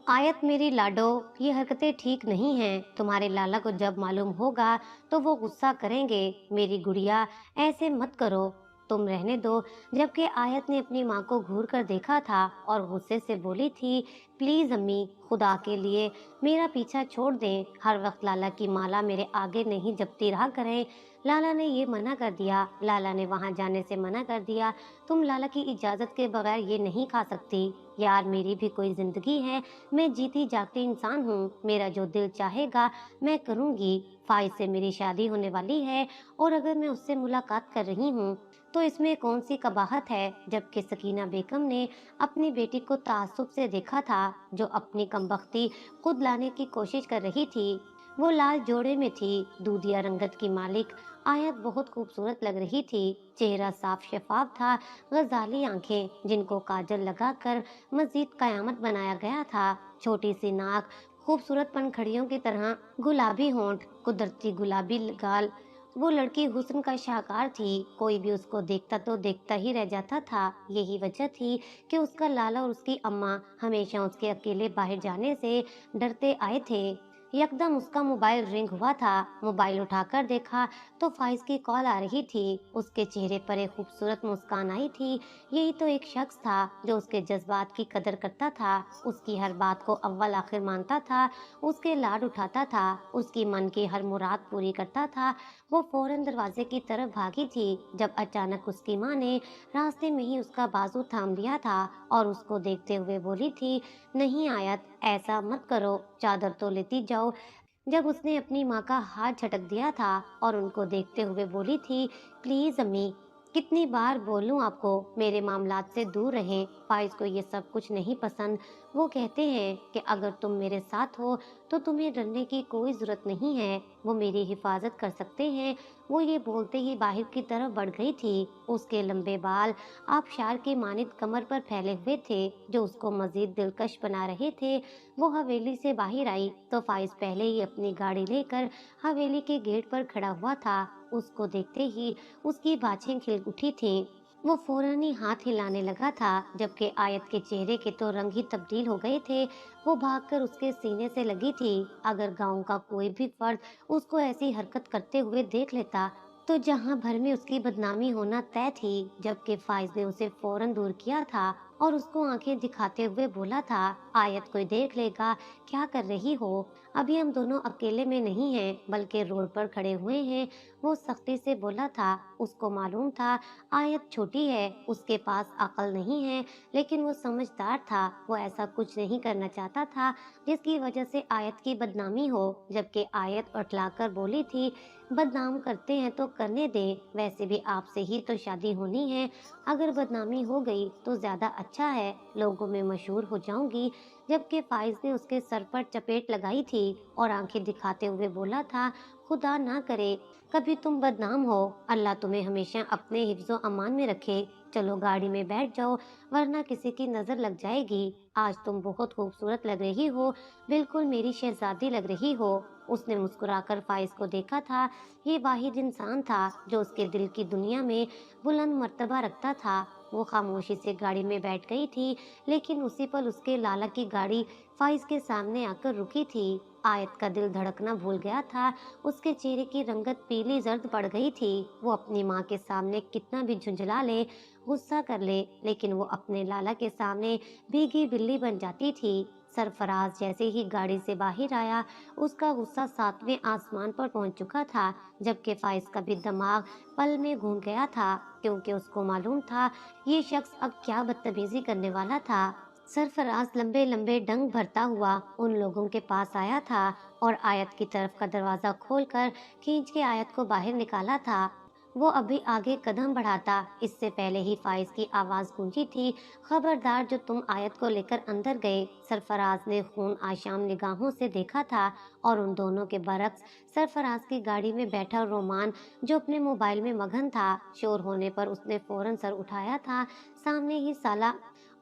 आयत मेरी लाडो, ये हरकतें ठीक नहीं हैं। तुम्हारे लाला को जब मालूम होगा तो वो गुस्सा करेंगे। मेरी गुड़िया, ऐसे मत करो, तुम रहने दो। जबकि आयत ने अपनी माँ को घूर कर देखा था और गुस्से से बोली थी, प्लीज अम्मी, खुदा के लिए मेरा पीछा छोड़ दें। हर वक्त लाला की माला मेरे आगे नहीं जपती रहा करें। लाला ने ये मना कर दिया, लाला ने वहां जाने से मना कर दिया। तुम लाला की इजाजत के बगैर ये नहीं खा सकती। यार, मेरी भी कोई जिंदगी है। मैं जीती जागती इंसान हूँ। मेरा जो दिल चाहेगा मैं करूँगी। फाइज से मेरी शादी होने वाली है और अगर मैं उससे मुलाकात कर रही हूँ तो इसमें कौन सी कबाहत है। जबकि सकीना बेगम ने अपनी बेटी को ताज्जुब से देखा था, जो अपनी कमबख्ती खुद लाने की कोशिश कर रही थी। वो लाल जोड़े में थी, दूधिया रंगत की मालिक। आयत बहुत खूबसूरत लग रही थी। चेहरा साफ शफाफ था, गजाली आंखें जिनको काजल लगाकर मजीद कयामत बनाया गया था। छोटी सी नाक, खूबसूरत पंखड़ियों की तरह गुलाबी होंठ, कुदरती गुलाबी गाल। वो लड़की हुस्न का शाहकार थी। कोई भी उसको देखता तो देखता ही रह जाता था। यही वजह थी कि उसका लाला और उसकी अम्मा हमेशा उसके अकेले बाहर जाने से डरते आए थे। यकदम उसका मोबाइल रिंग हुआ था। मोबाइल उठाकर देखा तो फाइज की कॉल आ रही थी। उसके चेहरे पर एक खूबसूरत मुस्कान आई थी। यही तो एक शख्स था जो उसके जज्बात की कदर करता था, उसकी हर बात को अव्वल आखिर मानता था, उसके लाड उठाता था, उसकी मन की हर मुराद पूरी करता था। वो फौरन दरवाजे की तरफ भागी थी जब अचानक उसकी माँ ने रास्ते में ही उसका बाजू थाम लिया था और उसको देखते हुए बोली थी, नहीं आयत, ऐसा मत करो, चादर तो लेती जाओ। जब उसने अपनी माँ का हाथ झटक दिया था और उनको देखते हुए बोली थी, प्लीज अम्मी, कितनी बार बोलूं आपको मेरे मामलात से दूर रहें। फाइज को ये सब कुछ नहीं पसंद। वो कहते हैं कि अगर तुम मेरे साथ हो तो तुम्हें डरने की कोई जरूरत नहीं है, वो मेरी हिफाजत कर सकते हैं। वो ये बोलते ही बाहर की तरफ बढ़ गई थी। उसके लंबे बाल आबशार के मानित कमर पर फैले हुए थे, जो उसको मजीद दिलकश बना रहे थे। वो हवेली से बाहर आई तो फाइज पहले ही अपनी गाड़ी लेकर हवेली के गेट पर खड़ा हुआ था। उसको देखते ही उसकी बाछें खिल उठी थीं। वो फौरन ही हाथ हिलाने लगा था, जबकि आयत के चेहरे के तो रंग ही तब्दील हो गए थे। वो भागकर उसके सीने से लगी थी। अगर गांव का कोई भी फर्द उसको ऐसी हरकत करते हुए देख लेता तो जहां भर में उसकी बदनामी होना तय थी। जबकि फाइज ने उसे फौरन दूर किया था और उसको आंखें दिखाते हुए बोला था, आयत कोई देख लेगा, क्या कर रही हो। अभी हम दोनों अकेले में नहीं हैं बल्कि रोड पर खड़े हुए हैं। वो सख्ती से बोला था। उसको मालूम था आयत छोटी है, उसके पास अकल नहीं है, लेकिन वो समझदार था। वो ऐसा कुछ नहीं करना चाहता था जिसकी वजह से आयत की बदनामी हो। जबकि आयत उठलाकर बोली थी, बदनाम करते हैं तो करने दें, वैसे भी आपसे ही तो शादी होनी है। अगर बदनामी हो गई तो ज्यादा अच्छा है, लोगों में मशहूर हो जाऊंगी। जबकि फाइज ने उसके सर पर चपेट लगाई थी और आंखें दिखाते हुए बोला था, खुदा ना करे कभी तुम बदनाम हो, अल्लाह तुम्हें हमेशा अपने हिफ्जो अमान में रखे। चलो गाड़ी में बैठ जाओ, वरना किसी की नजर लग जाएगी। आज तुम बहुत खूबसूरत लग रही हो, बिल्कुल मेरी शहजादी लग रही हो। उसने मुस्कुराकर फाइज को देखा था। ये वाहिद इंसान था जो उसके दिल की दुनिया में बुलंद मर्तबा रखता था। वो खामोशी से गाड़ी में बैठ गई थी, लेकिन उसी पल उसके लाला की गाड़ी फाइज के सामने आकर रुकी थी। आयत का दिल धड़कना भूल गया था। उसके चेहरे की रंगत पीली जर्द पड़ गई थी। वो अपनी माँ के सामने कितना भी झुंझला ले, गुस्सा कर ले, लेकिन वो अपने लाला के सामने भीगी बिल्ली बन जाती थी। सरफराज जैसे ही गाड़ी से बाहर आया, उसका गुस्सा सातवें आसमान पर पहुंच चुका था। जबकि फाइज का भी दिमाग पल में घूम गया था, क्योंकि उसको मालूम था ये शख्स अब क्या बदतमीजी करने वाला था। सरफराज लंबे लंबे डंग भरता हुआ उन लोगों के पास आया था और आयत की तरफ का दरवाजा खोलकर खींच के आयत को बाहर निकाला था। वो अभी आगे कदम बढ़ाता इससे पहले ही फाइज की आवाज गूंजी थी, खबरदार जो तुम आयत को लेकर अंदर गए। सरफराज ने खून आशाम निगाहों से देखा था और उन दोनों के बरक्स सरफराज की गाड़ी में बैठा रोमान, जो अपने मोबाइल में मगन था। शोर होने पर उसने फौरन सर उठाया था। सामने ही साला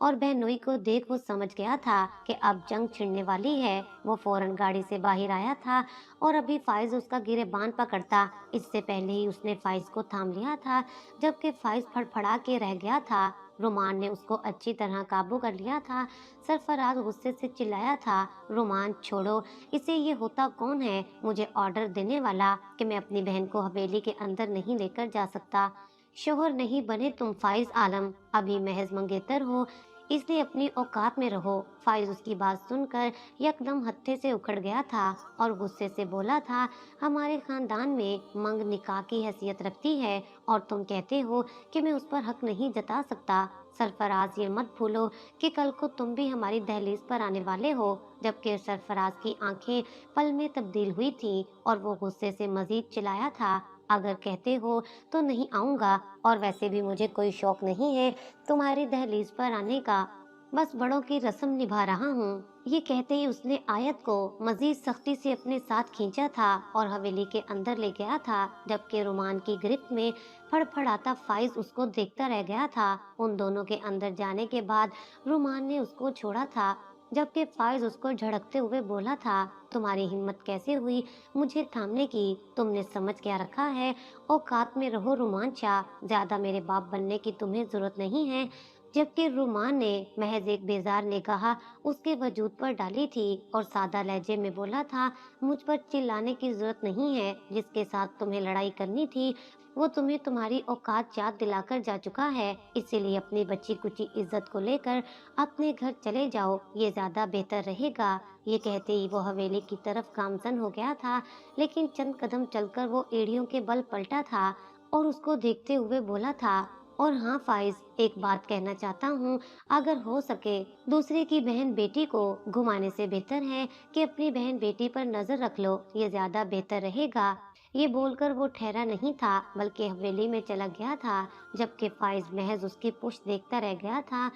और बहनोई को देख वो समझ गया था कि अब जंग छिड़ने वाली है। वो फौरन गाड़ी से बाहर आया था और अभी फाइज उसका गिरेबान पकड़ता, इससे पहले ही उसने फाइज को थाम लिया था। जबकि फाइज फड़फड़ा के रह गया था। रुमान ने उसको अच्छी तरह काबू कर लिया था। सरफराज गुस्से से चिल्लाया था, रुमान छोड़ो, इसे ये होता कौन है मुझे ऑर्डर देने वाला कि मैं अपनी बहन को हवेली के अंदर नहीं लेकर जा सकता। शोहर नहीं बने तुम फाइज आलम, अभी महज मंगेतर हो, इसलिए अपनी औकात में रहो। फाइज उसकी बात सुनकर यकदम हत्थे से उखड़ गया था और गुस्से से बोला था, हमारे खानदान में मंग निकाह की हैसियत रखती है और तुम कहते हो कि मैं उस पर हक नहीं जता सकता। सरफराज ये मत भूलो कि कल को तुम भी हमारी दहलीज पर आने वाले हो। जबकि सरफराज की आंखें पल में तब्दील हुई थीं और वो गुस्से से मजीद चिल्लाया था, अगर कहते हो तो नहीं आऊंगा, और वैसे भी मुझे कोई शौक नहीं है तुम्हारी दहलीज पर आने का, बस बड़ों की रस्म निभा रहा हूँ। ये कहते ही उसने आयत को मजीद सख्ती से अपने साथ खींचा था और हवेली के अंदर ले गया था, जबकि रुमान की गिरफ्त में फड़फड़ाता फाइज उसको देखता रह गया था। उन दोनों के अंदर जाने के बाद रुमान ने उसको छोड़ा था, जबकि फाइज उसको झड़कते हुए बोला था, तुम्हारी हिम्मत कैसे हुई मुझे थामने की, तुमने समझ क्या रखा है, औकात में रहो रुमान शाह, ज्यादा मेरे बाप बनने की तुम्हें जरूरत नहीं है। जबकि रुमान ने महज एक बेजार निगाह उसके वजूद पर डाली थी और सादा लहजे में बोला था, मुझ पर चिल्लाने की जरूरत नहीं है, जिसके साथ तुम्हें लड़ाई करनी थी वो तुम्हें तुम्हारी औकात याद दिलाकर जा चुका है, इसीलिए अपनी बच्ची कुची इज्जत को लेकर अपने घर चले जाओ, ये ज्यादा बेहतर रहेगा। ये कहते ही वो हवेली की तरफ गामजन हो गया था, लेकिन चंद कदम चलकर वो एड़ियों के बल पलटा था और उसको देखते हुए बोला था, और हाँ फाइज, एक बात कहना चाहता हूँ, अगर हो सके दूसरे की बहन बेटी को घुमाने से बेहतर है कि अपनी बहन बेटी पर नजर रख लो, ये ज्यादा बेहतर रहेगा। ये बोलकर वो ठहरा नहीं था बल्कि हवेली में चला गया था, जबकि फाइज महज उसकी पुश्त देखता रह गया था।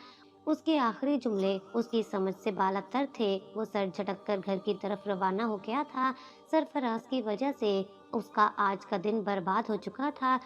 उसके आखिरी जुमले उसकी समझ से बालातर थे। वो सर झटक कर घर की तरफ रवाना हो गया था। सरफराज की वजह से उसका आज का दिन बर्बाद हो चुका था।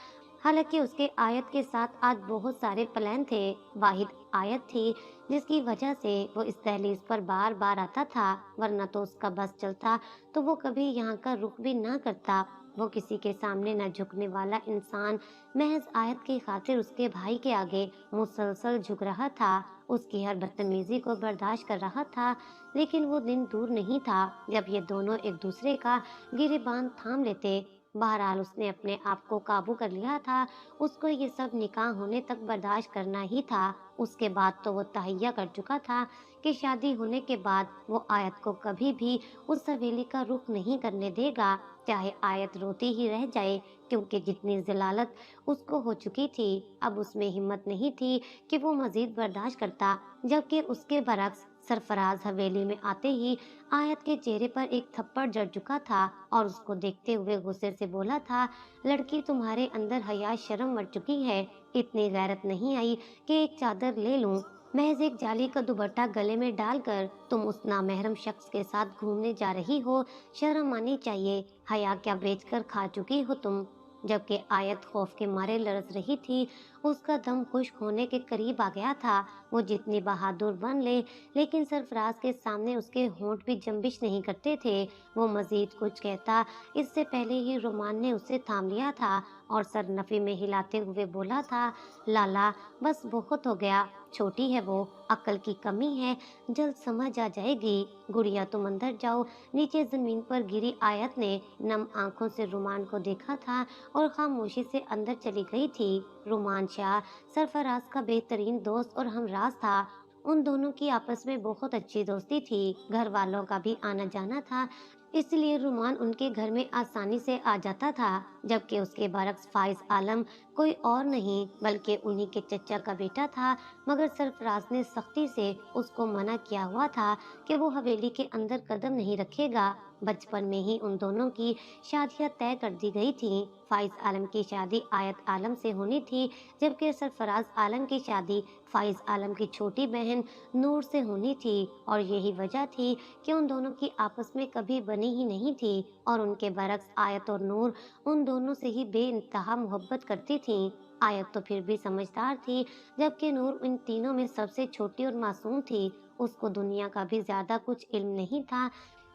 हालांकि उसके आयत के साथ आज बहुत सारे प्लान थे। वाहिद आयत थी जिसकी वजह से वो इस दहलीज पर बार बार आता था, वरना तो उसका बस चलता तो वो कभी यहाँ का रुख भी ना करता। वो किसी के सामने न झुकने वाला इंसान महज आयत की खातिर उसके भाई के आगे मुसलसल झुक रहा था, उसकी हर बदतमीजी को बर्दाश्त कर रहा था। लेकिन वो दिन दूर नहीं था जब ये दोनों एक दूसरे का गिरेबान थाम लेते। बहरहाल उसने अपने आप को काबू कर लिया था। उसको ये सब निकाह होने तक बर्दाश्त करना ही था। उसके बाद तो वो तहैया कर चुका था कि शादी होने के बाद वो आयत को कभी भी उस हवेली का रुख नहीं करने देगा, चाहे आयत रोती ही रह जाए, क्योंकि जितनी जलालत उसको हो चुकी थी अब उसमें हिम्मत नहीं थी कि वो मजीद बर्दाश्त करता। जबकि उसके बरक्स सरफराज हवेली में आते ही आयत के चेहरे पर एक थप्पड़ जड़ चुका था और उसको देखते हुए गुस्से से बोला था, लड़की तुम्हारे अंदर हया शर्म मर चुकी है, इतनी गैरत नहीं आई कि एक चादर ले लूं। महज एक जाली का दुपट्टा गले में डालकर तुम उस नामहरम शख्स के साथ घूमने जा रही हो, शर्म आनी चाहिए, हया क्या बेचकर खा चुकी हो तुम। जबकि आयत खौफ के मारे लरस रही थी, उसका दम खुश्क होने के करीब आ गया था। वो जितनी बहादुर बन ले, लेकिन सरफराज के सामने उसके होंठ भी जंबिश नहीं करते थे। वो मजीद कुछ कहता इससे पहले ही रुमान ने उसे थाम लिया था और सर नफी में हिलाते हुए बोला था, लाला बस बहुत हो गया, छोटी है वो, अक्ल की कमी है, जल्द समझ आ जाएगी। गुड़िया तुम अंदर जाओ। नीचे जमीन पर गिरी आयत ने नम आंखों से रुमान को देखा था और खामोशी से अंदर चली गई थी। रुमान शाह सरफराज का बेहतरीन दोस्त और हमराज था। उन दोनों की आपस में बहुत अच्छी दोस्ती थी, घर वालों का भी आना जाना था, इसलिए रुमान उनके घर में आसानी से आ जाता था। जबकि उसके बरक्स फाइज आलम कोई और नहीं बल्कि उन्हीं के चचा का बेटा था, मगर सरफराज ने सख्ती से उसको मना किया हुआ था कि वो हवेली के अंदर कदम नहीं रखेगा। बचपन में ही उन दोनों की शादियां तय कर दी गई थी। फाइज आलम की शादी आयत आलम से होनी थी, जबकि सरफराज आलम की शादी फाइज आलम की छोटी बहन नूर से होनी थी, और यही वजह थी कि उन दोनों की आपस में कभी बनी ही नहीं थी। और उनके बरक्स आयत और नूर उन दोनों से ही बेइंतहा मोहब्बत करती थी। आयत तो फिर भी समझदार थी, जबकि नूर इन तीनों में सबसे छोटी और मासूम थी। उसको दुनिया का भी ज्यादा कुछ इल्म नहीं था।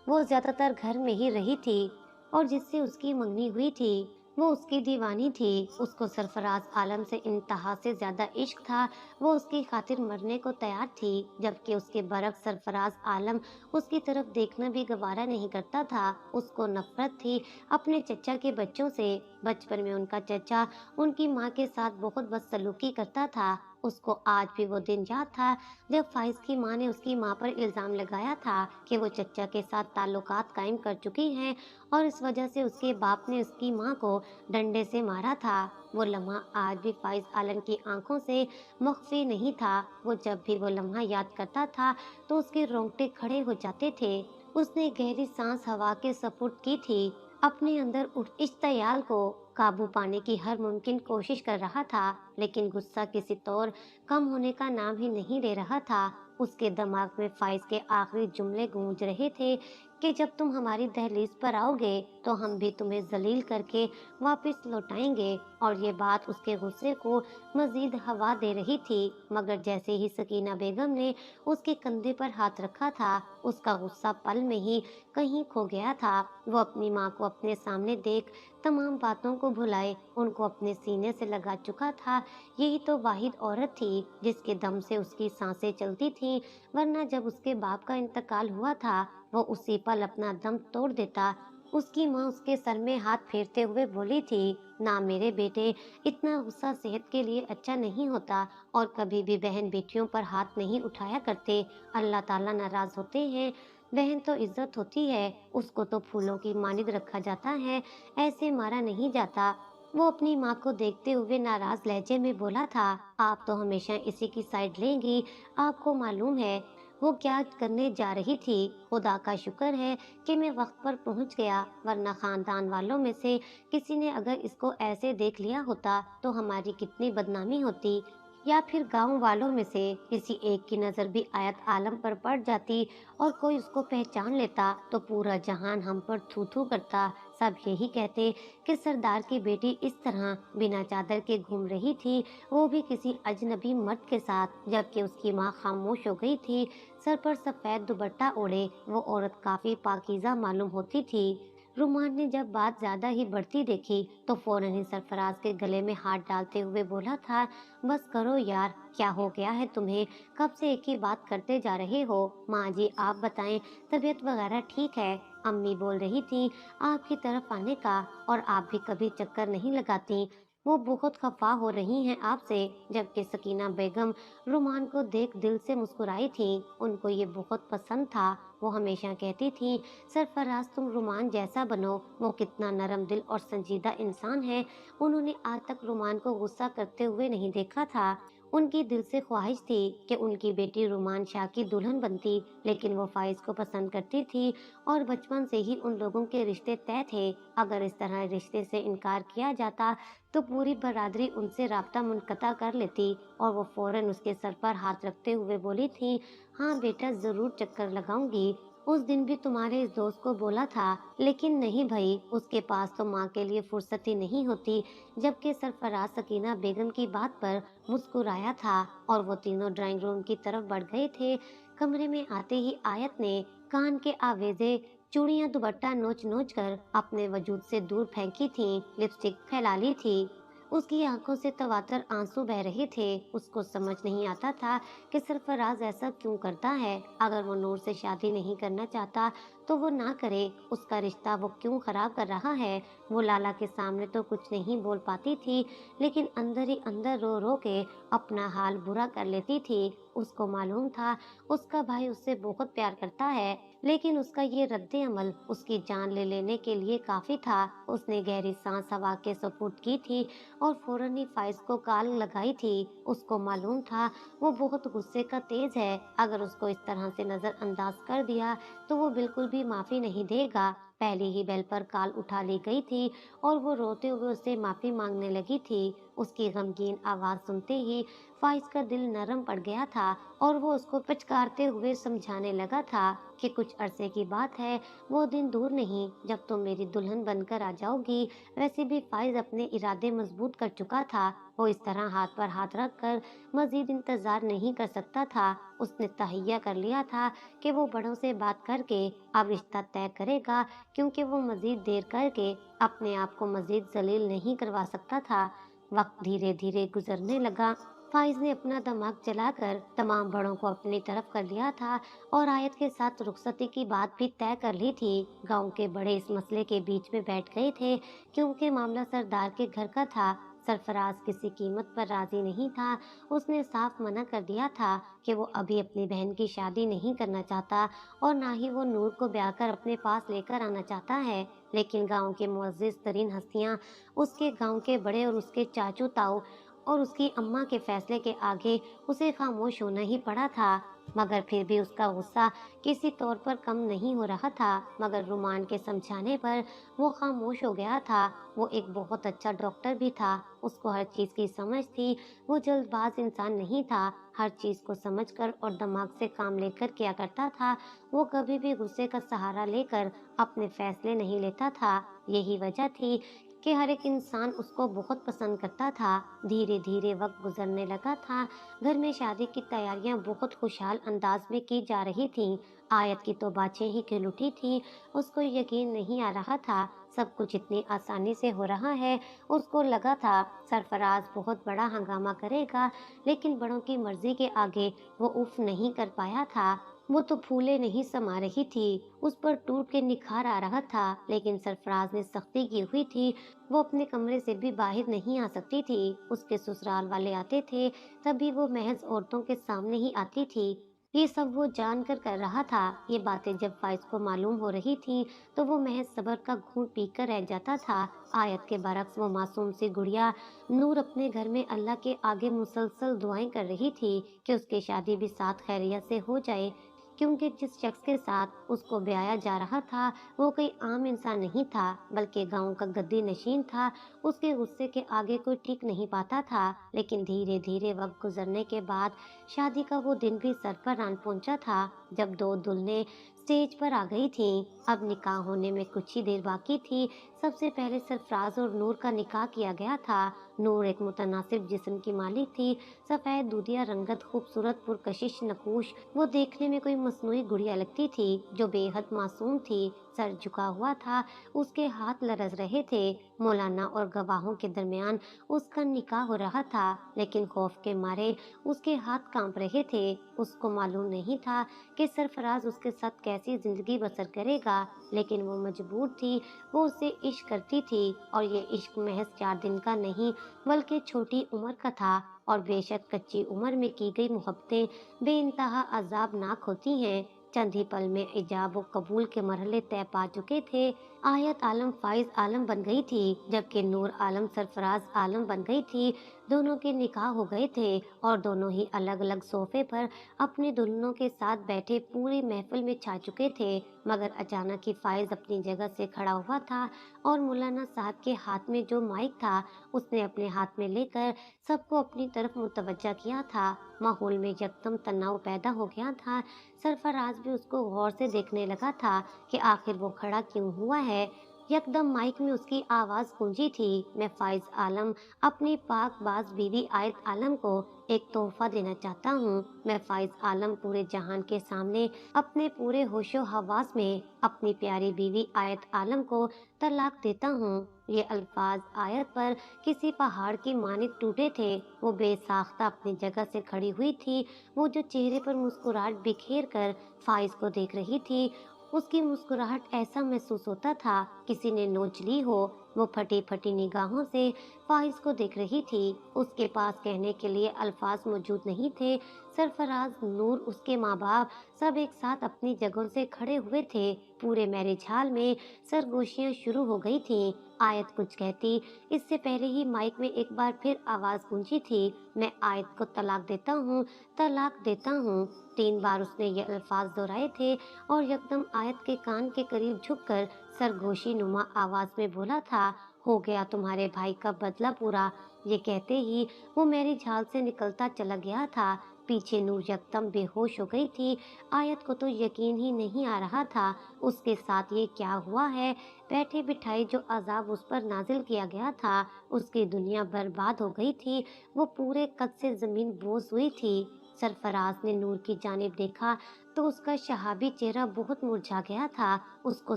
वो ज्यादातर घर में ही रही थी और जिससे उसकी मंगनी हुई थी वो उसकी दीवानी थी, उसको सरफराज आलम से इंतहा से ज्यादा इश्क था। वो उसकी खातिर मरने को तैयार थी, जबकि उसके बरक्स सरफराज आलम उसकी तरफ देखना भी गवारा नहीं करता था। उसको नफरत थी अपने चचा के बच्चों से। बचपन में उनका चचा उनकी माँ के साथ बहुत बदसलूकी करता था। उसको आज भी वो दिन याद था जब फाइज की माँ ने उसकी माँ पर इल्जाम लगाया था कि वो चचा के साथ ताल्लुकात कायम कर चुकी हैं और इस वजह से उसके बाप ने उसकी माँ को डंडे से मारा था। वो लम्हा आज भी फाइज आलम की आंखों से मख्फी नहीं था। वो जब भी वो लम्हा याद करता था तो उसके रोंगटे खड़े हो जाते थे। उसने गहरी सांस हवा के सपुर्द की थी, अपने अंदर उठ इश्तियाल को काबू पाने की हर मुमकिन कोशिश कर रहा था, लेकिन गुस्सा किसी तौर कम होने का नाम ही नहीं ले रहा था। उसके दिमाग में फाइज के आखिरी जुमले गूंज रहे थे कि जब तुम हमारी दहलीज पर आओगे तो हम भी तुम्हें जलील करके वापस लौटाएंगे। और ये बात उसके गुस्से को मजीद हवा दे रही थी। मगर जैसे ही सकीना बेगम ने उसके कंधे पर हाथ रखा था, उसका गुस्सा पल में ही कहीं खो गया था। वो अपनी माँ को अपने सामने देख तमाम बातों को भुलाए उनको अपने सीने से लगा चुका था। यही तो वाहिद औरत थी जिसके दम से उसकी सांसें चलती थीं, वरना जब उसके बाप का इंतकाल हुआ था वो उसी पल अपना दम तोड़ देता। उसकी माँ उसके सर में हाथ फेरते हुए बोली थी, ना मेरे बेटे, इतना गुस्सा सेहत के लिए अच्छा नहीं होता और कभी भी बहन बेटियों पर हाथ नहीं उठाया करते। अल्लाह ताला नाराज होते हैं। बहन तो इज्जत होती है, उसको तो फूलों की मानिंद रखा जाता है, ऐसे मारा नहीं जाता। वो अपनी माँ को देखते हुए नाराज लहजे में बोला था, आप तो हमेशा इसी की साइड लेंगी। आपको मालूम है वो क्या करने जा रही थी? खुदा का शुक्र है कि मैं वक्त पर पहुंच गया, वरना खानदान वालों में से किसी ने अगर इसको ऐसे देख लिया होता तो हमारी कितनी बदनामी होती। या फिर गांव वालों में से किसी एक की नजर भी आयत आलम पर पड़ जाती और कोई उसको पहचान लेता तो पूरा जहान हम पर थू थू करता। सब यही कहते कि सरदार की बेटी इस तरह बिना चादर के घूम रही थी, वो भी किसी अजनबी मर्द के साथ। जबकि उसकी माँ खामोश हो गई थी, सर पर सफेद दुपट्टा ओढ़े वो औरत काफी पाकीज़ा मालूम होती थी। रुमान ने जब बात ज्यादा ही बढ़ती देखी तो फौरन ही सरफराज के गले में हाथ डालते हुए बोला था, बस करो यार, क्या हो गया है तुम्हें? कब से एक ही बात करते जा रहे हो? माँ जी आप बताएं, तबीयत वगैरह ठीक है? अम्मी बोल रही थी आपकी तरफ आने का, और आप भी कभी चक्कर नहीं लगाती। वो बहुत खफा हो रही हैं आपसे। जबकि सकीना बेगम रुमान को देख दिल से मुस्कुराई थी। उनको ये बहुत पसंद था। वो हमेशा कहती थी, सरफराज तुम रुमान जैसा बनो। वो कितना नरम दिल और संजीदा इंसान है। उन्होंने आज तक रुमान को गुस्सा करते हुए नहीं देखा था। उनकी दिल से ख्वाहिश थी कि उनकी बेटी रुमान शाह की दुल्हन बनती, लेकिन वो फाइज को पसंद करती थी और बचपन से ही उन लोगों के रिश्ते तय थे। अगर इस तरह रिश्ते से इनकार किया जाता तो पूरी बरादरी उनसे राब्ता मुनक़ता कर लेती। और वो फौरन उसके सर पर हाथ रखते हुए बोली थी, हाँ बेटा जरूर चक्कर लगाऊंगी। उस दिन भी तुम्हारे इस दोस्त को बोला था, लेकिन नहीं भाई, उसके पास तो माँ के लिए फुर्सत ही नहीं होती। जबकि सरफराज सकीना बेगम की बात पर मुस्कुराया था और वो तीनों ड्राइंग रूम की तरफ बढ़ गए थे। कमरे में आते ही आयत ने कान के आवेजे चूड़ियां दुपट्टा नोच नोच कर अपने वजूद से दूर फेंकी थीं, लिपस्टिक फैला ली थी। उसकी आंखों से तवातर आंसू बह रहे थे। उसको समझ नहीं आता था कि सरफराज ऐसा क्यों करता है। अगर वो नूर से शादी नहीं करना चाहता तो वो ना करे। उसका रिश्ता वो क्यों खराब कर रहा है? वो लाला के सामने तो कुछ नहीं बोल पाती थी, लेकिन अंदर ही अंदर रो रो के अपना हाल बुरा कर लेती थी। उसको मालूम था उसका भाई उससे बहुत प्यार करता है, लेकिन उसका ये रद्दे अमल उसकी जान ले लेने के लिए काफी था। उसने गहरी सांस हवा के सुपुर्द की थी और फौरन ही फाइज को कॉल लगाई थी। उसको मालूम था वो बहुत गुस्से का तेज है। अगर उसको इस तरह से नजरअंदाज कर दिया तो वो बिल्कुल भी माफी नहीं देगा। पहली ही बेल पर कॉल उठा ली गई थी और वो रोते हुए उससे माफी मांगने लगी थी। उसकी गमगीन आवाज सुनते ही फाइज का दिल नरम पड़ गया था। और वो उसको पचकारते हुए समझाने लगा था कि कुछ अरसे की बात है, वो दिन दूर नहीं जब तुम मेरी दुल्हन बनकर आ जाओगी। वैसे भी फाइज अपने इरादे मजबूत कर चुका था। वो इस तरह हाथ पर हाथ रख कर मजीद इंतजार नहीं कर सकता था। उसने तहैया कर लिया था कि वो बड़ों से बात करके अब रिश्ता तय करेगा, क्योंकि वो मजीद देर करके अपने आप को मजीद जलील नहीं करवा सकता था। वक्त धीरे धीरे गुजरने लगा। फाइज ने अपना दिमाग चलाकर तमाम बड़ों को अपनी तरफ कर लिया था और आयत के साथ रुखसती की बात भी तय कर ली थी। गांव के बड़े इस मसले के बीच में बैठ गए थे, क्योंकि मामला सरदार के घर का था। सरफराज किसी कीमत पर राजी नहीं था। उसने साफ मना कर दिया था कि वो अभी अपनी बहन की शादी नहीं करना चाहता और ना ही वो नूर को ब्याह कर अपने पास लेकर आना चाहता है। लेकिन गांव के मुअज़्ज़िज़ तरीन हस्तियां, उसके गांव के बड़े और उसके चाचू ताऊ और उसकी अम्मा के फैसले के आगे उसे खामोश होना ही पड़ा था। मगर फिर भी उसका गुस्सा किसी तौर पर कम नहीं हो रहा था। मगर रुमान के समझाने पर वो खामोश हो गया था। वो एक बहुत अच्छा डॉक्टर भी था। उसको हर चीज की समझ थी। वो जल्दबाज इंसान नहीं था। हर चीज को समझकर और दिमाग से काम लेकर किया करता था। वो कभी भी गुस्से का सहारा लेकर अपने फैसले नहीं लेता था। यही वजह थी कि हर एक इंसान उसको बहुत पसंद करता था। धीरे धीरे वक्त गुजरने लगा था। घर में शादी की तैयारियां बहुत खुशहाल अंदाज में की जा रही थीं। आयत की तो बातें ही खिल उठी थीं। उसको यकीन नहीं आ रहा था सब कुछ इतनी आसानी से हो रहा है। उसको लगा था सरफराज बहुत बड़ा हंगामा करेगा, लेकिन बड़ों की मर्जी के आगे वो उफ नहीं कर पाया था। वो तो फूले नहीं समा रही थी, उस पर टूट के निखार आ रहा था। लेकिन सरफराज ने सख्ती की हुई थी। वो अपने कमरे से भी बाहर नहीं आ सकती थी। उसके ससुराल वाले आते थे, तभी वो महज औरतों के सामने ही आती थी। ये सब वो जान कर रहा था। ये बातें जब फाइज को मालूम हो रही थी, तो वो महज सब्र का घूंट पीकर रह जाता था। आयत के बरक्स वो मासूम सी गुड़िया नूर अपने घर में अल्लाह के आगे मुसलसल दुआएं कर रही थी कि उसकी शादी भी साथ खैरियत से हो जाए, क्योंकि जिस शख्स के साथ उसको ब्याया जा रहा था वो कोई आम इंसान नहीं था, बल्कि गांव का गद्दी नशीन था। उसके गुस्से के आगे कोई टिक नहीं पाता था। लेकिन धीरे धीरे वक्त गुजरने के बाद शादी का वो दिन भी सर पर आन पहुंचा था, जब दो दुल्हनें स्टेज पर आ गई थीं। अब निकाह होने में कुछ ही देर बाकी थी। सबसे पहले सरफराज और नूर का निकाह किया गया था। नूर एक मुतनासिब जिस्म की मालिक थी। सफेद दूधिया रंगत, खूबसूरत, पुरकशिश नकूश। वो देखने में कोई मसनूई गुड़िया लगती थी जो बेहद मासूम थी। सर झुका हुआ था, उसके हाथ लरज रहे थे। मौलाना और गवाहों के दरमियान उसका निकाह हो रहा था, लेकिन खौफ के मारे उसके हाथ कांप रहे थे। उसको मालूम नहीं था कि सरफराज उसके साथ कैसी जिंदगी बसर करेगा, लेकिन वो मजबूर थी। वो उससे इश्क करती थी, और ये इश्क महज 4 दिन का नहीं बल्कि छोटी उम्र का था। और बेशक कच्ची उम्र में की गई मोहब्बतें बेइंतहा अजाबनाक होती हैं। चंद ही पल में इजाब और कबूल के मरहले तय पा चुके थे। आयत आलम फाइज आलम बन गई थी, जबकि नूर आलम सरफराज आलम बन गई थी। दोनों के निकाह हो गए थे और दोनों ही अलग अलग सोफे पर अपने दुल्हनों के साथ बैठे पूरी महफिल में छा चुके थे। मगर अचानक ही फाइज अपनी जगह से खड़ा हुआ था और मौलाना साहब के हाथ में जो माइक था उसने अपने हाथ में लेकर सबको अपनी तरफ मुतवज्जा किया था। माहौल में यकदम तनाव पैदा हो गया था। सरफराज भी उसको गौर से देखने लगा था कि आखिर वो खड़ा क्यों हुआ है। यकदम माइक में उसकी आवाज गूंजी थी, मैं फाइज आलम अपनी पाकबाज बीवी आयत आलम को एक तोहफा देना चाहता हूँ। मैं फाइज आलम पूरे जहान के सामने अपने पूरे होशो हवास में अपनी प्यारी बीवी आयत आलम को तलाक देता हूँ। ये अल्फाज आयत पर किसी पहाड़ की मानिक टूटे थे। वो बेसाख्ता अपनी जगह से खड़ी हुई थी। वो जो चेहरे पर मुस्कुराहट बिखेर कर फाइज को देख रही थी, उसकी मुस्कुराहट ऐसा महसूस होता था किसी ने नोच ली हो। वो फटी फटी निगाहों से फाइज को देख रही थी। उसके पास कहने के लिए अल्फाज मौजूद नहीं थे। सरफराज, नूर, उसके माँ बाप सब एक साथ अपनी जगहों से खड़े हुए थे। पूरे मैरिज हॉल में सरगोशियां शुरू हो गई थीं। आयत कुछ कहती इससे पहले ही माइक में एक बार फिर आवाज गूंजी थी, मैं आयत को तलाक देता हूँ, तलाक देता हूँ। 3 बार उसने ये अल्फाज दोहराए थे और यकदम आयत के कान के करीब झुककर सरगोशी नुमा आवाज में बोला था, हो गया तुम्हारे भाई का बदला पूरा। ये कहते ही वो मैरिज हॉल से निकलता चला गया था। पीछे नूर यकदम बेहोश हो गई थी। आयत को तो यकीन ही नहीं आ रहा था उसके साथ ये क्या हुआ है। बैठे बिठाई जो अजाब उस पर नाजिल किया गया था, उसकी दुनिया बर्बाद हो गई थी। वो पूरे कद से जमीन बोस हुई थी। सरफराज ने नूर की जानिब देखा तो उसका शहाबी चेहरा बहुत मुरझा गया था। उसको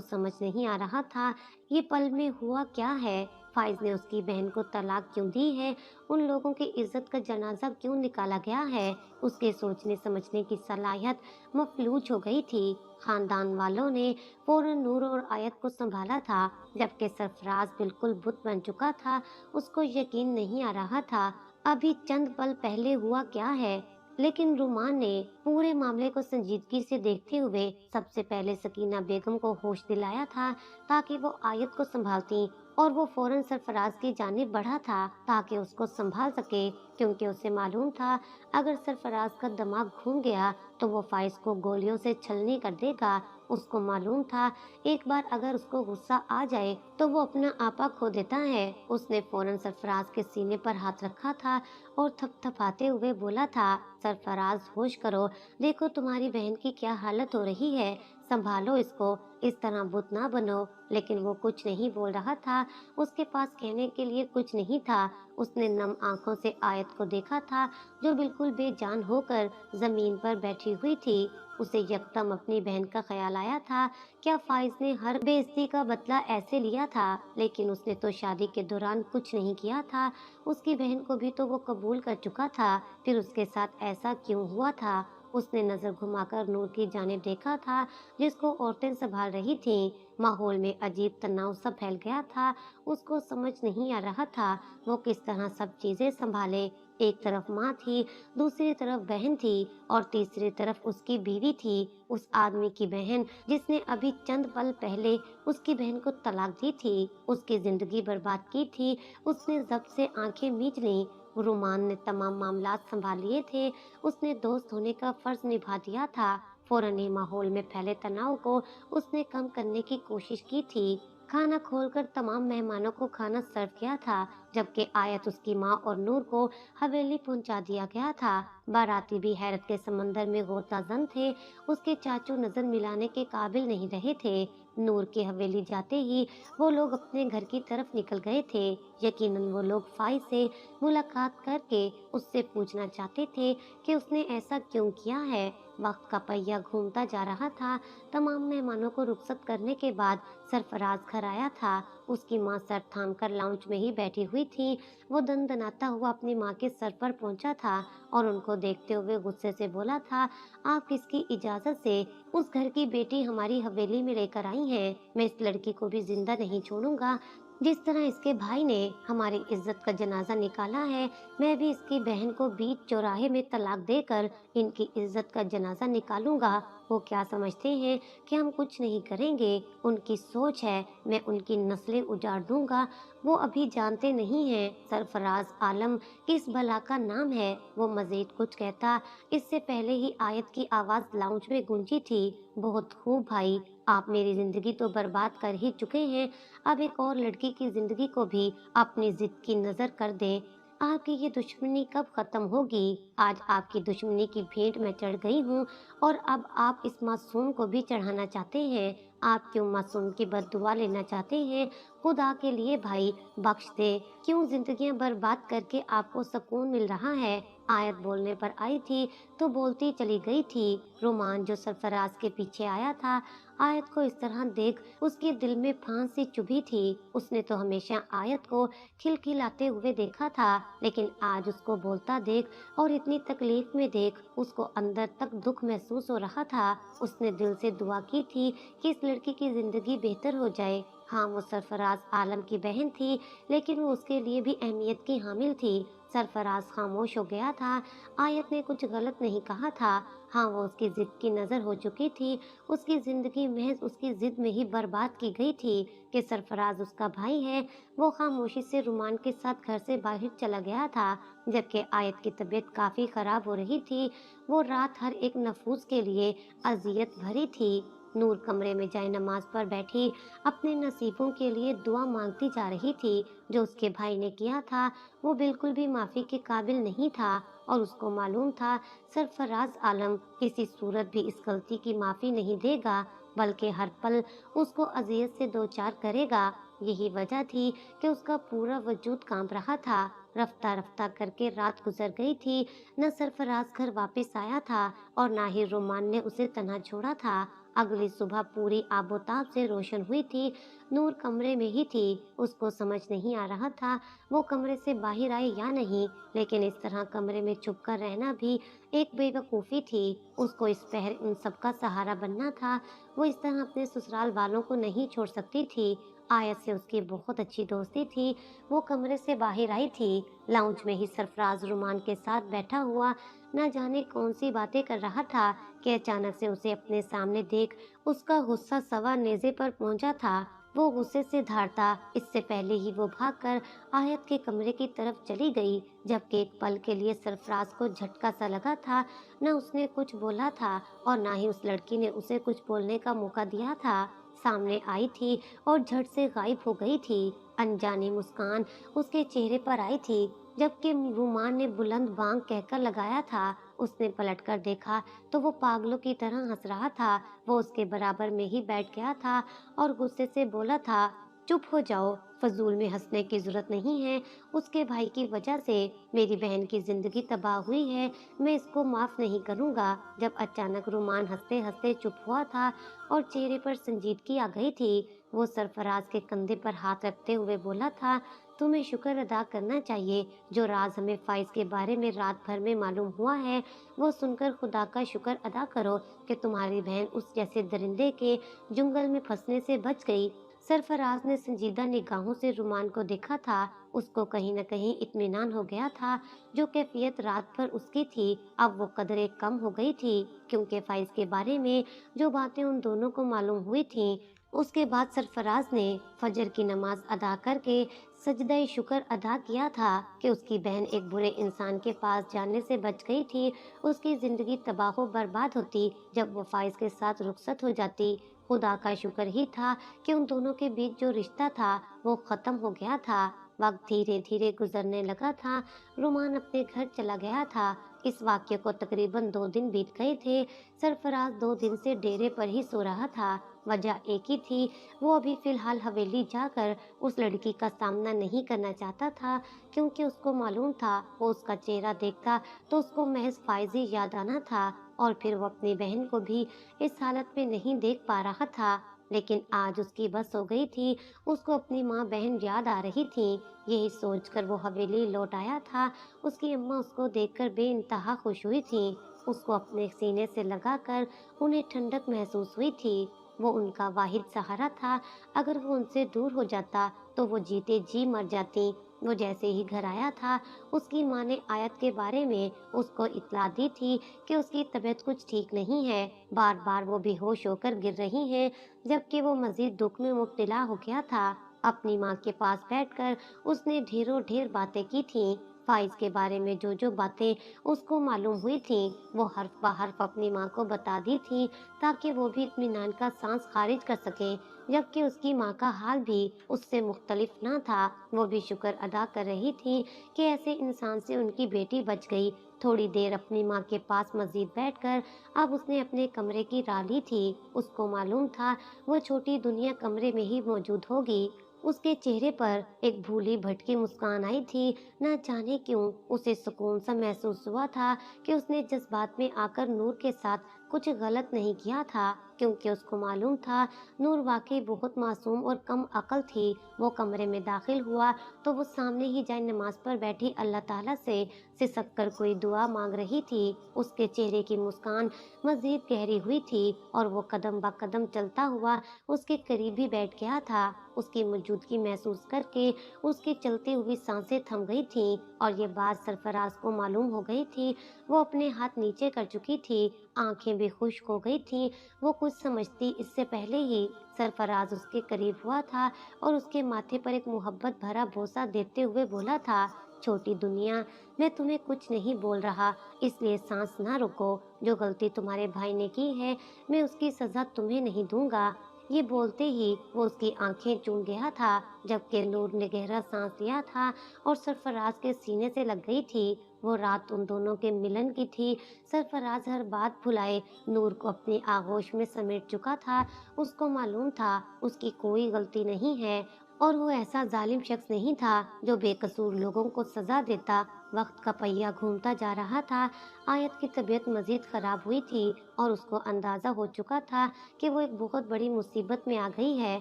समझ नहीं आ रहा था ये पल में हुआ क्या है। फाइज ने उसकी बहन को तलाक क्यों दी है, उन लोगों की इज्जत का जनाजा क्यों निकाला गया है। उसके सोचने समझने की सलाहियत मफलूज हो गई थी। खानदान वालों ने फौरन नूर और आयत को संभाला था, जबकि सरफराज बिल्कुल बुत बन चुका था। उसको यकीन नहीं आ रहा था अभी चंद पल पहले हुआ क्या है। लेकिन रुमान ने पूरे मामले को संजीदगी से देखते हुए सबसे पहले सकीना बेगम को होश दिलाया था ताकि वो आयत को संभालती, और वो फौरन सरफराज की जानिब बढ़ा था ताकि उसको संभाल सके, क्योंकि उसे मालूम था अगर सरफराज का दिमाग घूम गया तो वो फाइज को गोलियों से छलनी कर देगा। उसको मालूम था एक बार अगर उसको गुस्सा आ जाए तो वो अपना आपा खो देता है। उसने फौरन सरफराज के सीने पर हाथ रखा था और थपथपाते हुए बोला था, सरफराज होश करो, देखो तुम्हारी बहन की क्या हालत हो रही है, संभालो इसको, इस तरह बुत ना बनो। लेकिन वो कुछ नहीं बोल रहा था, उसके पास कहने के लिए कुछ नहीं था। उसने नम आंखों से आयत को देखा था जो बिल्कुल बेजान होकर जमीन पर बैठी हुई थी। उसे यकदम अपनी बहन का ख्याल आया था। क्या फाइज ने हर बेइज्जती का बदला ऐसे लिया था? लेकिन उसने तो शादी के दौरान कुछ नहीं किया था। उसकी बहन को भी तो वो कबूल कर चुका था, फिर उसके साथ ऐसा क्यों हुआ था? उसने नजर घुमाकर नूर की जानिब देखा था जिसको औरतें संभाल रही थीं। माहौल में अजीब तनाव सा फैल गया था। उसको समझ नहीं आ रहा था वो किस तरह सब चीजें संभाले। एक तरफ माँ थी, दूसरी तरफ बहन थी और तीसरी तरफ उसकी बीवी थी, उस आदमी की बहन जिसने अभी चंद पल पहले उसकी बहन को तलाक दी थी, उसकी जिंदगी बर्बाद की थी। उसने जब से आंखें मीच लीं। रुमान ने तमाम मामलात संभाल लिए थे। उसने दोस्त होने का फर्ज निभा दिया था। फौरन ही माहौल में फैले तनाव को उसने कम करने की कोशिश की थी। खाना खोलकर तमाम मेहमानों को खाना सर्व किया था, जबकि आयत, उसकी माँ और नूर को हवेली पहुंचा दिया गया था। बाराती भी हैरत के समंदर में गोताजन थे। उसके चाचू नजर मिलाने के काबिल नहीं रहे थे। नूर की हवेली जाते ही वो लोग अपने घर की तरफ निकल गए थे। यकीनन वो लोग फाइज से मुलाकात करके उससे पूछना चाहते थे कि उसने ऐसा क्यों किया है। वक्त का पहिया घूमता जा रहा था। तमाम मेहमानों को रुखसत करने के बाद सरफराज घर आया था। उसकी माँ सर थाम कर लाउंज में ही बैठी हुई थी। वो दनदनाता हुआ अपनी माँ के सर पर पहुंचा था और उनको देखते हुए गुस्से से बोला था, आप किसकी इजाजत से उस घर की बेटी हमारी हवेली में लेकर आई हैं? मैं इस लड़की को भी जिंदा नहीं छोड़ूंगा। जिस तरह इसके भाई ने हमारी इज्जत का जनाजा निकाला है, मैं भी इसकी बहन को बीच चौराहे में तलाक देकर इनकी इज्जत का जनाजा निकालूंगा। वो क्या समझते हैं कि हम कुछ नहीं करेंगे? उनकी सोच है मैं उनकी नस्लें उजाड़ दूंगा। वो अभी जानते नहीं हैं सरफराज आलम किस भला का नाम है। वो मजीद कुछ कहता इससे पहले ही आयत की आवाज लाउंज में गूंजी थी, बहुत खूब भाई, आप मेरी जिंदगी तो बर्बाद कर ही चुके हैं, अब एक और लड़की की जिंदगी को भी अपनी जिद की नजर कर दें। आपकी ये दुश्मनी कब खत्म होगी? आज आपकी दुश्मनी की भेंट मैं चढ़ गई हूँ और अब आप इस मासूम को भी चढ़ाना चाहते हैं। आप क्यों मासूम की बद्दुआ लेना चाहते हैं? खुदा के लिए भाई बख्श दे। क्यों जिंदगियां बर्बाद करके आपको सुकून मिल रहा है? आयत बोलने पर आई थी तो बोलती चली गई थी। रोमान जो सरफराज के पीछे आया था, आयत को इस तरह देख उसके दिल में फांसी चुभी थी। उसने तो हमेशा आयत को खिलखिलाते हुए देखा था, लेकिन आज उसको बोलता देख और इतनी तकलीफ में देख उसको अंदर तक दुख महसूस हो रहा था। उसने दिल से दुआ की थी कि इस लड़की की जिंदगी बेहतर हो जाए। हाँ, वो सरफराज आलम की बहन थी, लेकिन वो उसके लिए भी अहमियत की हामिल थी। सरफराज खामोश हो गया था। आयत ने कुछ गलत नहीं कहा था। हाँ, वो उसकी जिद की नजर हो चुकी थी। उसकी जिंदगी महज उसकी जिद में ही बर्बाद की गई थी कि सरफराज उसका भाई है। वो खामोशी से रुमान के साथ घर से बाहर चला गया था, जबकि आयत की तबीयत काफी खराब हो रही थी। वो रात हर एक नफूस के लिए अजियत भरी थी। नूर कमरे में जाए नमाज पर बैठी अपने नसीबों के लिए दुआ मांगती जा रही थी। जो उसके भाई ने किया था वो बिल्कुल भी माफी के काबिल नहीं था और उसको मालूम था सरफराज आलम किसी सूरत भी इस गलती की माफी नहीं देगा, बल्कि हर पल उसको अजियत से दो चार करेगा। यही वजह थी कि उसका पूरा वजूद कांप रहा था। रफ्ता रफ्ता करके रात गुजर गई थी। न सरफराज घर वापस आया था और ना ही रोमान ने उसे तन्हा छोड़ा था। अगली सुबह पूरी आबोताब से रोशन हुई थी। नूर कमरे में ही थी। उसको समझ नहीं आ रहा था वो कमरे से बाहर आई या नहीं, लेकिन इस तरह कमरे में छुप कर रहना भी एक बेवकूफ़ी थी। उसको इस पहर इन सब का सहारा बनना था। वो इस तरह अपने ससुराल वालों को नहीं छोड़ सकती थी। आयत से उसकी बहुत अच्छी दोस्ती थी। वो कमरे से बाहर आई थी। लाउंज में ही सरफराज रुमान के साथ बैठा हुआ न जाने कौन सी बातें कर रहा था कि अचानक से उसे अपने सामने देख उसका गुस्सा सवा नेज़े पर पहुंचा था। वो गुस्से से धारता इससे पहले ही वो भागकर आयत के कमरे की तरफ चली गई, जबकि एक पल के लिए सरफराज को झटका सा लगा था। न उसने कुछ बोला था और ना ही उस लड़की ने उसे कुछ बोलने का मौका दिया था। सामने आई थी और झट से गायब हो गई थी। अनजानी मुस्कान उसके चेहरे पर आई थी, जबकि रुमान ने बुलंद बांग कहकर लगाया था। उसने पलटकर देखा तो वो पागलों की तरह हंस रहा था। वो उसके बराबर में ही बैठ गया था और गुस्से से बोला था, चुप हो जाओ, फजूल में हंसने की जरूरत नहीं है। उसके भाई की वजह से मेरी बहन की जिंदगी तबाह हुई है, मैं इसको माफ नहीं करूंगा। जब अचानक रुमान हंसते हंसते चुप हुआ था और चेहरे पर संजीदगी आ गई थी, वो सरफराज के कंधे पर हाथ रखते हुए बोला था, तुम्हें शुक्र अदा करना चाहिए। जो राज हमें फाइज के बारे में रात भर में मालूम हुआ है वो सुनकर खुदा का शुक्र अदा करो कि तुम्हारी बहन उस जैसे दरिंदे के जंगल में फंसने से बच गई। सरफराज ने संजीदा निगाहों से रुमान को देखा था। उसको कहीं न कहीं इत्मीनान हो गया था। जो कैफियत रात भर उसकी थी अब वो कदरे कम हो गई थी, क्योंकि फाइज के बारे में जो बातें उन दोनों को मालूम हुई थीं। उसके बाद सरफराज ने फजर की नमाज अदा करके सजदा शुक्र अदा किया था कि उसकी बहन एक बुरे इंसान के पास जाने से बच गई थी। उसकी जिंदगी तबाह बर्बाद होती जब वो फाइज के साथ रुखसत हो जाती। खुदा का शुक्र ही था कि उन दोनों के बीच जो रिश्ता था वो खत्म हो गया था। वक्त धीरे धीरे गुजरने लगा था। रुमान अपने घर चला गया था। इस वाक्य को तकरीबन 2 दिन बीत गए थे। सरफराज 2 दिन से डेरे पर ही सो रहा था। वजह एक ही थी, वो अभी फिलहाल हवेली जाकर उस लड़की का सामना नहीं करना चाहता था, क्योंकि उसको मालूम था वो उसका चेहरा देखता तो उसको महज फाइजी याद आना था और फिर वो अपनी बहन को भी इस हालत में नहीं देख पा रहा था। लेकिन आज उसकी बस हो गई थी। उसको अपनी माँ बहन याद आ रही थी। यही सोचकर वो हवेली लौट आया था। उसकी अम्मा उसको देखकर बेइंतहा खुश हुई थी। उसको अपने सीने से लगाकर उन्हें ठंडक महसूस हुई थी। वो उनका वाहिद सहारा था। अगर वो उनसे दूर हो जाता तो वो जीते जी मर जाती। वो जैसे ही घर आया था उसकी माँ ने आयत के बारे में उसको इत्तला दी थी कि उसकी तबीयत कुछ ठीक नहीं है। बार बार वो बेहोश होकर गिर रही है, जबकि वो मजीद दुख में मुब्तला हो गया था। अपनी माँ के पास बैठकर उसने ढेरों ढेर बातें की थीं। फाइज के बारे में जो जो बातें उसको मालूम हुई थीं वो हर्फ ब हर्फ अपनी माँ को बता दी थी, ताकि वो भी इत्मीनान का सांस खारिज कर सके। जबकि उसकी माँ का हाल भी उससे मुख्तलिफ न था। वो भी शुक्र अदा कर रही थी कि ऐसे इंसान से उनकी बेटी बच गई। थोड़ी देर अपनी माँ के पास मजीद बैठकर अब उसने अपने कमरे की राह ली थी। उसको मालूम था वो छोटी दुनिया कमरे में ही मौजूद होगी। उसके चेहरे पर एक भूली भटकी मुस्कान आई थी। न जाने क्यों उसे सुकून सा महसूस हुआ था कि उसने जज्बात में आकर नूर के साथ कुछ गलत नहीं किया था, क्योंकि उसको मालूम था नूर वाकई बहुत मासूम और कम अकल थी। वो कमरे में दाखिल हुआ तो वो सामने ही जाए नमाज पर बैठी अल्लाह ताला से सिसक कर कोई दुआ मांग रही थी। उसके चेहरे की मुस्कान मजीद गहरी हुई थी और वो कदम ब कदम चलता हुआ उसके करीब ही बैठ गया था। उसकी मौजूदगी महसूस करके उसकी चलती हुई सांसें थम गई थीं और ये बात सरफराज को मालूम हो गई थी। वो अपने हाथ नीचे कर चुकी थी, आंखें भी खुश्क हो गई थीं। वो कुछ समझती इससे पहले ही सरफराज उसके करीब हुआ था और उसके माथे पर एक मोहब्बत भरा बोसा देते हुए बोला था, छोटी दुनिया, मैं तुम्हें कुछ नहीं बोल रहा, इसलिए सांस ना रोको। जो गलती तुम्हारे भाई ने की है, मैं उसकी सजा तुम्हें नहीं दूंगा। ये बोलते ही वो उसकी आंखें चूम गया था, जबकि नूर ने गहरा सांस लिया था और सरफराज के सीने से लग गई थी। वो रात उन दोनों के मिलन की थी। सरफराज हर बात भुलाए नूर को अपनी आगोश में समेट चुका था। उसको मालूम था उसकी कोई गलती नहीं है और वो ऐसा जालिम शख्स नहीं था जो बेकसूर लोगों को सजा देता। वक्त का पहिया घूमता जा रहा था। आयत की तबीयत मजीद खराब हुई थी और उसको अंदाजा हो चुका था कि वो एक बहुत बड़ी मुसीबत में आ गई है।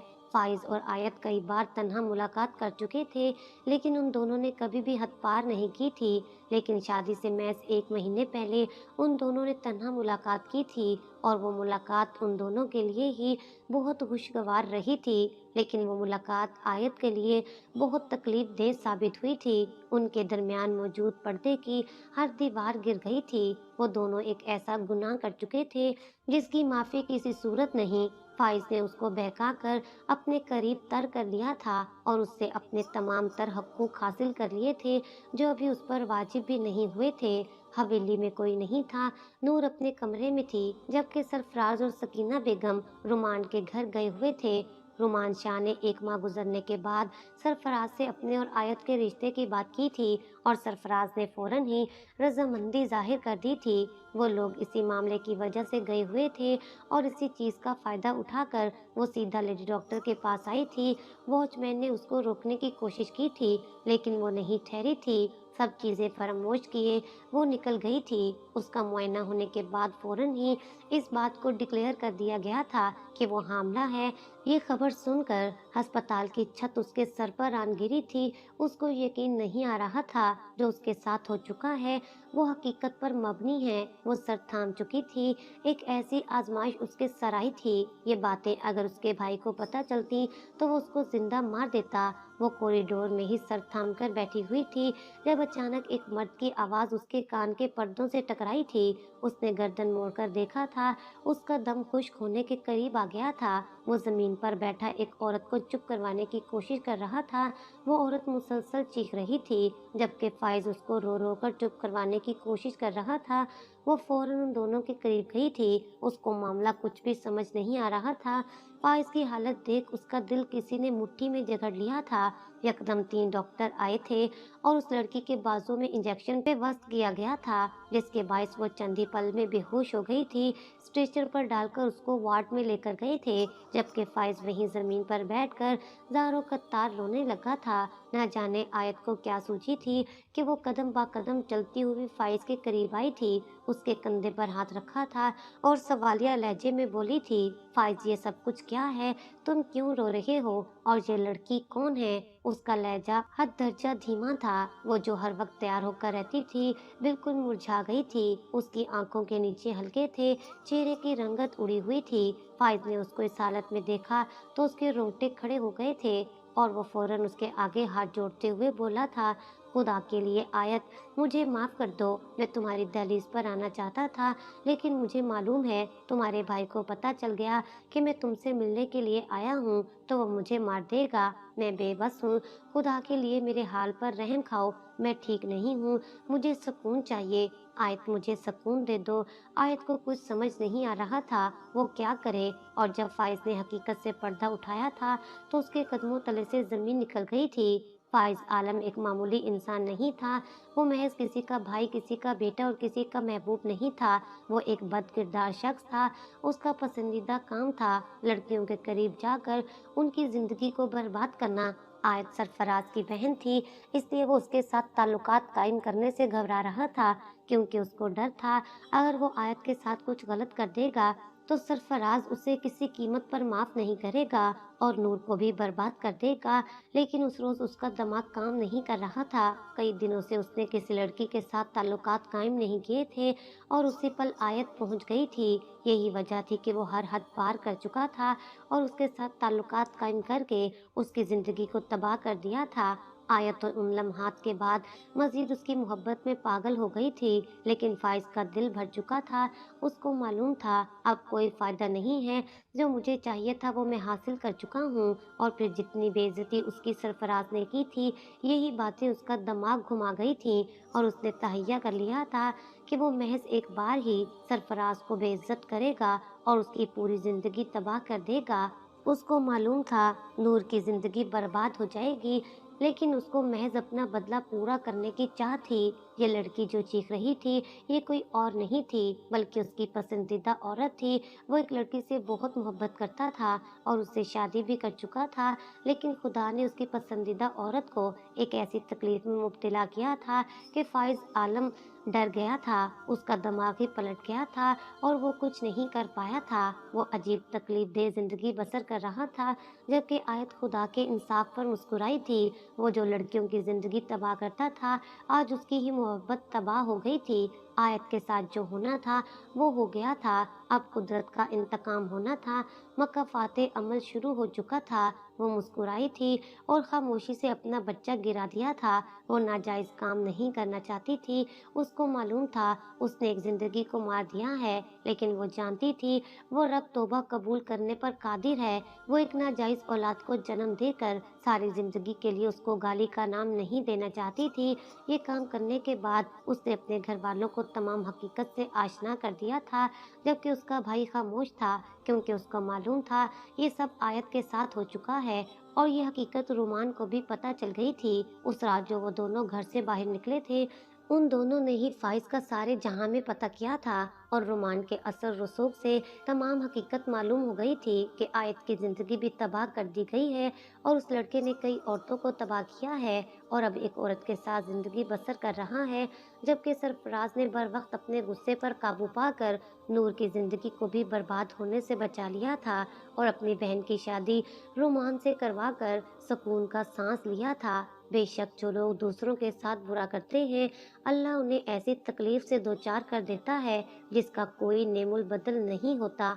फाइज और आयत कई बार तन्हा मुलाकात कर चुके थे, लेकिन उन दोनों ने कभी भी हद पार नहीं की थी। लेकिन शादी से महज 1 महीने पहले उन दोनों ने तन्हा मुलाकात की थी और वो मुलाकात उन दोनों के लिए ही बहुत खुशगवार रही थी। लेकिन वो मुलाकात आयत के लिए बहुत तकलीफ देह साबित हुई थी। उनके दरमियान मौजूद पर्दे की हर दीवार गिर गई थी। वो दोनों एक ऐसा गुनाह कर चुके थे जिसकी माफी किसी सूरत नहीं। फाइज ने उसको बहकाकर अपने करीब तर कर लिया था और उससे अपने तमाम तर हकूक हासिल कर लिए थे जो अभी उस पर वाजिब भी नहीं हुए थे। हवेली में कोई नहीं था। नूर अपने कमरे में थी, जबकि सरफराज और सकीना बेगम रुमान के घर गए हुए थे। रुमान शाह ने 1 माह गुजरने के बाद सरफराज से अपने और आयत के रिश्ते की बात की थी और सरफराज ने फौरन ही रजामंदी जाहिर कर दी थी। वो लोग इसी मामले की वजह से गए हुए थे और इसी चीज़ का फ़ायदा उठाकर वो सीधा लेडी डॉक्टर के पास आई थी। वॉचमैन ने उसको रोकने की कोशिश की थी, लेकिन वो नहीं ठहरी थी। सब चीज़ें फरामोश किए वो निकल गई थी। उसका मुआयना होने के बाद फौरन ही इस बात को डिक्लेयर कर दिया गया था कि वो हामला है। ये खबर सुनकर अस्पताल की छत उसके सर पर आन गिरी थी। उसको यकीन नहीं आ रहा था जो उसके साथ हो चुका है वो हकीकत पर मबनी है। वो सर थाम चुकी थी। एक ऐसी आजमाइश उसके सर आई थी। ये बातें अगर उसके भाई को पता चलती तो वो उसको जिंदा मार देता। वो कॉरिडोर में ही सर थाम कर बैठी हुई थी जब अचानक एक मर्द की आवाज उसके कान के पर्दों से टकराई थी। उसने गर्दन मोड़कर देखा था। उसका दम खुश्क होने के करीब आ गया था। वो जमीन पर बैठा एक औरत को चुप करवाने की कोशिश कर रहा था। वो औरत मुसलसल चीख रही थी, जबकि फाइज उसको रो रो कर चुप करवाने की कोशिश कर रहा था। वो फौरन उन दोनों के करीब गई थी। उसको मामला कुछ भी समझ नहीं आ रहा था। फाइज की हालत देख उसका दिल किसी ने मुट्ठी में जकड़ लिया था। यकदम 3 डॉक्टर आए थे और उस लड़की के बाजू में इंजेक्शन पे वस्त किया गया था, जिसके बायस वो चंद ही पल में बेहोश हो गई थी। स्ट्रेचर पर डालकर उसको वार्ड में लेकर गए थे, जबकि फाइज वहीं जमीन पर बैठकर जारो कत्तार रोने लगा था। न जाने आयत को क्या सूझी थी कि वो कदम बा कदम चलती हुई फाइज के करीब आई थी, उसके कंधे पर हाथ रखा था और सवालिया लहजे में बोली थी, फाइज ये सब कुछ क्या है? तुम क्यों रो रहे हो? और ये लड़की कौन है? उसका लहजा हद दर्जा धीमा था। वो जो हर वक्त तैयार होकर रहती थी बिल्कुल मुरझा गई थी। उसकी आंखों के नीचे हल्के थे, चेहरे की रंगत उड़ी हुई थी। फाइज ने उसको इस हालत में देखा तो उसके रोंगटे खड़े हो गए थे और वो फौरन उसके आगे हाथ जोड़ते हुए बोला था, खुदा के लिए आयत, मुझे माफ़ कर दो। मैं तुम्हारी दहलीज पर आना चाहता था, लेकिन मुझे मालूम है तुम्हारे भाई को पता चल गया कि मैं तुमसे मिलने के लिए आया हूँ तो वो मुझे मार देगा। मैं बेबस हूँ। खुदा के लिए मेरे हाल पर रहम खाओ। मैं ठीक नहीं हूँ। मुझे सुकून चाहिए। आयत, मुझे सुकून दे दो। आयत को कुछ समझ नहीं आ रहा था वो क्या करे, और जब फाइज ने हकीकत से पर्दा उठाया था तो उसके कदमों तले से जमीन निकल गई थी। फाइज आलम एक मामूली इंसान नहीं था। वो महज किसी का भाई, किसी का बेटा और किसी का महबूब नहीं था। वो एक बद किरदार शख्स था। उसका पसंदीदा काम था लड़कियों के करीब जाकर उनकी जिंदगी को बर्बाद करना। आयत सरफराज की बहन थी, इसलिए वो उसके साथ ताल्लुकात कायम करने से घबरा रहा था, क्योंकि उसको डर था अगर वो आयत के साथ कुछ गलत कर देगा तो सरफराज उसे किसी कीमत पर माफ नहीं करेगा और नूर को भी बर्बाद कर देगा। लेकिन उस रोज उसका दिमाग काम नहीं कर रहा था। कई दिनों से उसने किसी लड़की के साथ ताल्लुकात कायम नहीं किए थे और उसी पल आयत पहुंच गई थी। यही वजह थी कि वो हर हद पार कर चुका था और उसके साथ ताल्लुकात कायम करके उसकी जिंदगी को तबाह कर दिया था। आयत तो उन लम्हात के बाद मजीद उसकी मोहब्बत में पागल हो गई थी, लेकिन फाइज का दिल भर चुका था। उसको मालूम था अब कोई फायदा नहीं है, जो मुझे चाहिए था वो मैं हासिल कर चुका हूँ। और फिर जितनी बेइज्जती उसकी सरफराज ने की थी, यही बातें उसका दिमाग घुमा गई थी और उसने तहैया कर लिया था कि वो महज एक बार ही सरफराज को बेइज्जत करेगा और उसकी पूरी जिंदगी तबाह कर देगा। उसको मालूम था नूर की जिंदगी बर्बाद हो जाएगी, लेकिन उसको महज अपना बदला पूरा करने की चाह थी। ये लड़की जो चीख रही थी, ये कोई और नहीं थी बल्कि उसकी पसंदीदा औरत थी। वो एक लड़की से बहुत मोहब्बत करता था और उससे शादी भी कर चुका था, लेकिन खुदा ने उसकी पसंदीदा औरत को एक ऐसी तकलीफ में मुब्तला किया था कि फाइज आलम डर गया था। उसका दिमाग ही पलट गया था और वो कुछ नहीं कर पाया था। वो अजीब तकलीफ दे जिंदगी बसर कर रहा था, जबकि आयत खुदा के इंसाफ पर मुस्कुराई थी। वो जो लड़कियों की जिंदगी तबाह करता था, आज उसकी ही मोहब्बत तबाह हो गई थी। आयत के साथ जो होना था वो हो गया था। अब कुदरत का इंतकाम होना था। मकाफाते अमल शुरू हो चुका था। वो मुस्कुराई थी और खामोशी से अपना बच्चा गिरा दिया था। वो नाजायज काम नहीं करना चाहती थी। उसको मालूम था उसने एक जिंदगी को मार दिया है, लेकिन वो जानती थी वो रब तौबा कबूल करने पर कादिर है। वो एक नाजायज औलाद को जन्म देकर सारी जिंदगी के लिए उसको गाली का नाम नहीं देना चाहती थी। ये काम करने के बाद उसने अपने घर वालों को तमाम हकीकत से आशना कर दिया था, जबकि उसका भाई खामोश था, क्योंकि उसको मालूम था ये सब आयत के साथ हो चुका है। और ये हकीकत रुमान को भी पता चल गई थी। उस रात जो वो दोनों घर से बाहर निकले थे, उन दोनों ने ही फाइज का सारे जहां में पता किया था और रोमान के असर रसूख से तमाम हकीकत मालूम हो गई थी कि आयत की जिंदगी भी तबाह कर दी गई है और उस लड़के ने कई औरतों को तबाह किया है और अब एक औरत के साथ जिंदगी बसर कर रहा है। जबकि सरफराज ने बर वक्त अपने गुस्से पर काबू पाकर नूर की जिंदगी को भी बर्बाद होने से बचा लिया था और अपनी बहन की शादी रोमान से करवा कर सुकून का सांस लिया था। बेशक जो लोग दूसरों के साथ बुरा करते हैं, अल्लाह उन्हें ऐसी तकलीफ से दो चार कर देता है जिसका कोई नेमुल बदल नहीं होता।